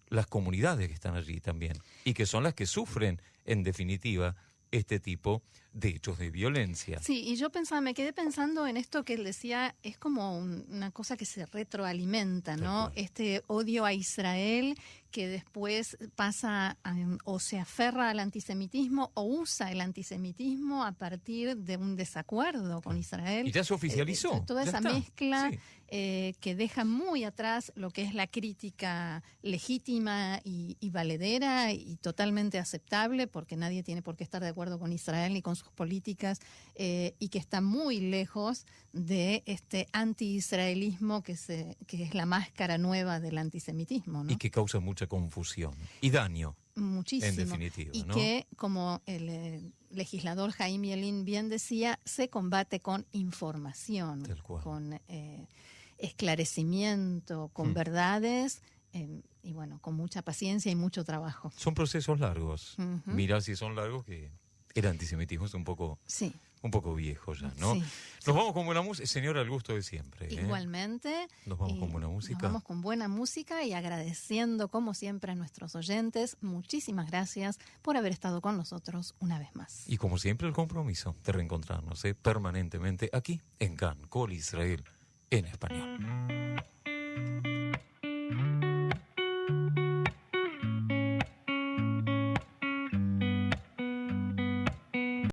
las comunidades que están allí también y que son las que sufren, en definitiva, este tipo de hechos de violencia. Sí, y yo me quedé pensando en esto que él decía, es como una cosa que se retroalimenta, ¿no? Este odio a Israel que después pasa o se aferra al antisemitismo o usa el antisemitismo a partir de un desacuerdo con Israel. Y ya se oficializó. Toda esa está. mezcla Sí. que deja muy atrás lo que es la crítica legítima y valedera y totalmente aceptable, porque nadie tiene por qué estar de acuerdo con Israel ni con sus políticas, y que está muy lejos de este anti-israelismo que es la máscara nueva del antisemitismo, ¿no? Y que causa mucha confusión y daño. Muchísimo. En definitiva, y ¿no? que, como el legislador Haim Ylin bien decía, se combate con información, Tal cual. con esclarecimiento, con verdades, y bueno, con mucha paciencia y mucho trabajo. Son procesos largos. Ujú. Mirá si son largos, que el antisemitismo es un poco viejo ya, ¿no? Sí. Nos vamos con buena música. Señora, el gusto de siempre. Igualmente. Nos vamos con buena música. Nos vamos con buena música y agradeciendo, como siempre, a nuestros oyentes. Muchísimas gracias por haber estado con nosotros una vez más. Y como siempre, el compromiso de reencontrarnos permanentemente aquí en Kan Kol Israel en español.